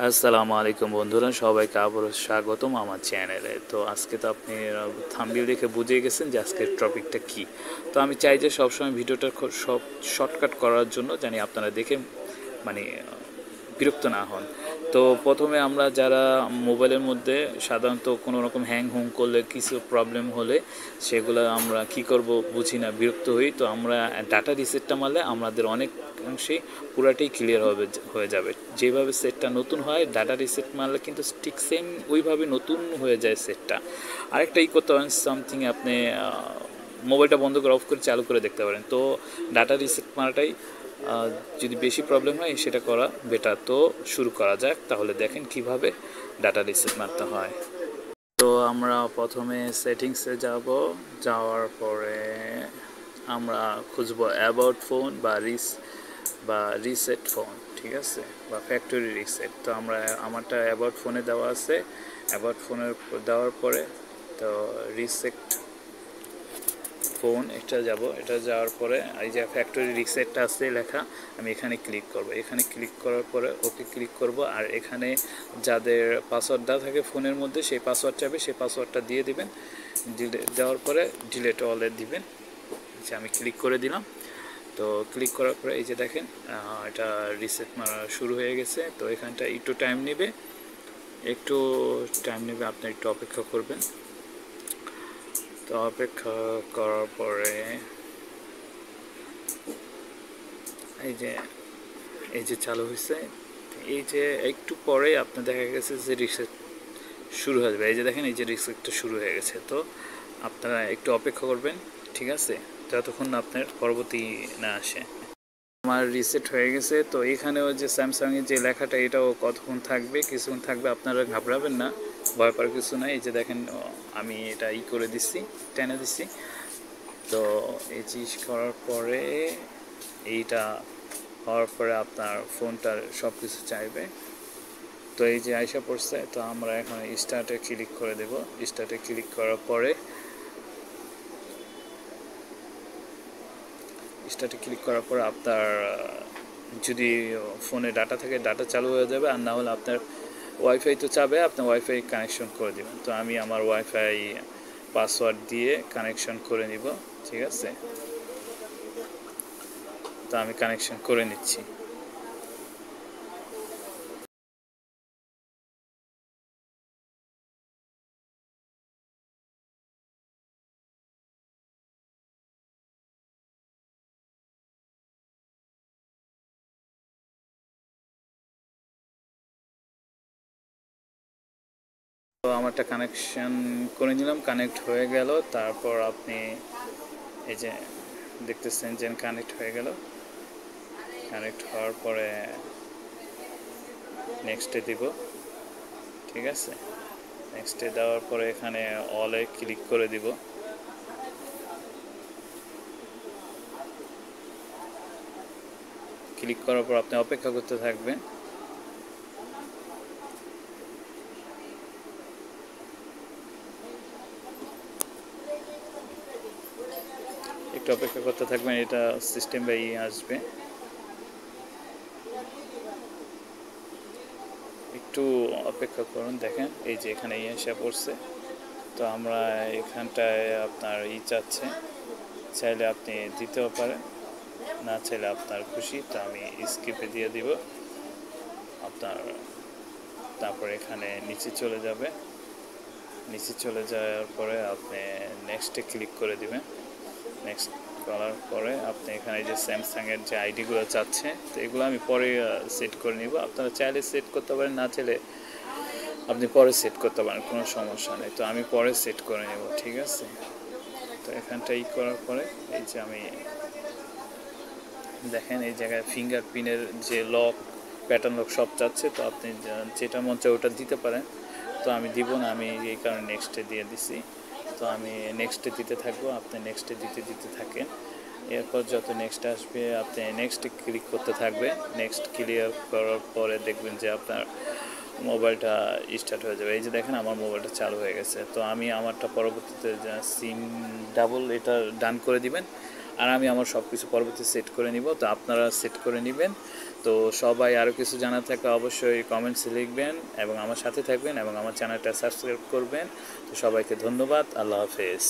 আসসালামু আলাইকুম বন্ধুরা, সবাইকে আবারও স্বাগতম আমার চ্যানেলে। তো আজকে তো আপনি থাম্বনেল দেখে বুঝে গেছেন যে আজকের টপিকটা কি। তো আমি চাই যে সবসময় ভিডিওটা সব শর্টকাট করার জন্য, জানি আপনারা দেখে মানে বিরক্ত না হন। তো প্রথমে আমরা যারা মোবাইলের মধ্যে সাধারণত কোনো রকম হ্যাং হুং করলে, কিছু প্রবলেম হলে, সেগুলো আমরা কি করব বুঝি না, বিরক্ত হই। তো আমরা ডাটা রিসেটটা মারলে আমাদের অনেকাংশেই পুরাটাই ক্লিয়ার হয়ে যাবে। যেভাবে সেটটা নতুন হয়, ডাটা রিসেট মারলে কিন্তু ঠিক সেম ওইভাবে নতুন হয়ে যায় সেটটা। আরেকটা করতে পারেন, সামথিং আপনি মোবাইলটা বন্ধ করে অফ করে চালু করে দেখতে পারেন। তো ডাটা রিসেট মারাটাই যদি বেশি প্রবলেম হয় সেটা করা বেটার। তো শুরু করা যাক, তাহলে দেখেন কিভাবে ডাটা রিসেট মারতে হয়। তো আমরা প্রথমে সেটিংসে যাব। যাওয়ার পরে আমরা খুঁজবো অ্যাবাউট ফোন বা রিসেট ফোন, ঠিক আছে, বা ফ্যাক্টরি রিসেট। তো আমারটা অ্যাবাউট ফোনে দেওয়া আছে। অ্যাবাউট ফোনে দেওয়ার পরে তো রিসেট ফোন এটা যাব। এটা যাওয়ার পরে এই যে ফ্যাক্টরি রিসেটটা আছে লেখা, আমি এখানে ক্লিক করব। এখানে ক্লিক করার পরে ওকে ক্লিক করব। আর এখানে যাদের পাসওয়ার্ড দেওয়া থাকে ফোনের মধ্যে, সেই পাসওয়ার্ড চাইবে, সেই পাসওয়ার্ডটা দিয়ে দিবেন। দেওয়ার পরে ডিলেট অলে দিবেন। আচ্ছা, আমি ক্লিক করে দিলাম। তো ক্লিক করার পরে এই যে দেখেন এটা রিসেট মারা শুরু হয়ে গেছে। তো এখানটা একটু টাইম নেবে, আপনি একটু অপেক্ষা করবেন। তো অপেক্ষা করার পরে এই যে চালু হয়েছে। এই যে একটু পরে আপনার দেখা গেছে যে রিসেট শুরু হয়ে যাবে। এই যে দেখেন, এই যে রিসেটটা শুরু হয়ে গেছে। তো আপনারা একটু অপেক্ষা করবেন, ঠিক আছে, যতক্ষণ না আপনার পরবর্তী না আসে। আমার রিসেট হয়ে গেছে। তো এখানেও যে স্যামসাংয়ের যে লেখাটা, এটাও কতক্ষণ থাকবে, কিছুক্ষণ থাকবে। আপনারা ঘাবড়াবেন না, ভয় পাওয়ার কিছু নাই। এই যে দেখেন আমি এটা করে দিচ্ছি, টেনে দিচ্ছি। তো এই জিনিস করার পরে এইটা হওয়ার পরে আপনার ফোনটার সব কিছু চাইবে। তো এই যে আইসা পড়ছে। তো আমরা এখন স্টার্টে ক্লিক করে দেব। স্টার্টে ক্লিক করার পরে আপনার যদি ফোনে ডাটা থাকে, ডাটা চালু হয়ে যাবে। আর না হলে আপনার ওয়াইফাই তো চাবে, আপনি ওয়াইফাই কানেকশন করে দেবেন। তো আমি আমার ওয়াইফাই পাসওয়ার্ড দিয়ে কানেকশন করে নিব, ঠিক আছে। তো আমি কানেকশন করে নিচ্ছি। তো আমারটা কানেকশন করে নিলাম, কানেক্ট হয়ে গেল। তারপর আপনি এই যে দেখতেছেন যে কানেক্ট হয়ে গেল। কানেক্ট হওয়ার পরে নেক্সটে দিব, ঠিক আছে। নেক্সটে দেওয়ার পরে এখানে অলে ক্লিক করে দিব। ক্লিক করার পর আপনি অপেক্ষা করতে থাকবেন। একটু অপেক্ষা করতে থাকবেন, এটা সিস্টেম বাই আসবে। একটু অপেক্ষা করুন। দেখেন এই যে এখানে এসে পড়ছে। তো আমরা এখানটায় আপনার চাচ্ছে, চাইলে আপনি দিতেও পারেন, না চাইলে আপনার খুশি। তো আমি স্কিপে দিয়ে দিব আপনার। তারপর এখানে নিচে চলে যাবে। নিচে চলে যাওয়ার পরে আপনি নেক্সটে ক্লিক করে দিবেন। নেক্সট করার পরে আপনি এখানে যে স্যামসাংয়ের যে আইডিগুলো চাচ্ছে, তো এগুলো আমি পরে সেট করে নিব। আপনারা চাইলে সেট করতে পারেন, না চাইলে আপনি পরে সেট করতে পারেন, কোনো সমস্যা নেই। তো আমি পরে সেট করে নেব, ঠিক আছে। তো এখানটা করার পরে এই যে আমি দেখেন এই জায়গায় ফিঙ্গারপ্রিন্টের যে লক, প্যাটার্ন লক সব চাচ্ছে। তো আপনি যেটা মন চায় ওটা দিতে পারেন। তো আমি দিব না, আমি এই কারণে নেক্সটে দিয়ে দিছি। তো আমি নেক্সটে দিতে থাকবো, আপনি নেক্সটে দিতে থাকেন। এরপর যত নেক্সট আসবে আপনি নেক্সটে ক্লিক করতে থাকবেন। নেক্সট ক্লিয়ার করার পরে দেখবেন যে আপনার মোবাইলটা স্টার্ট হয়ে যাবে। এই যে দেখেন আমার মোবাইলটা চালু হয়ে গেছে। তো আমি আমারটা পরবর্তীতে সিম ডাবল এটা ডান করে দিবেন। আর আমি আমার সব কিছু পরবর্তী সেট করে নিব। তো আপনারা সেট করে নেবেন। তো সবাই আরও কিছু জানার থাকলে অবশ্যই কমেন্টসে লিখবেন এবং আমার সাথে থাকবেন এবং আমার চ্যানেলটা সাবস্ক্রাইব করবেন। তো সবাইকে ধন্যবাদ, আল্লাহ হাফেজ।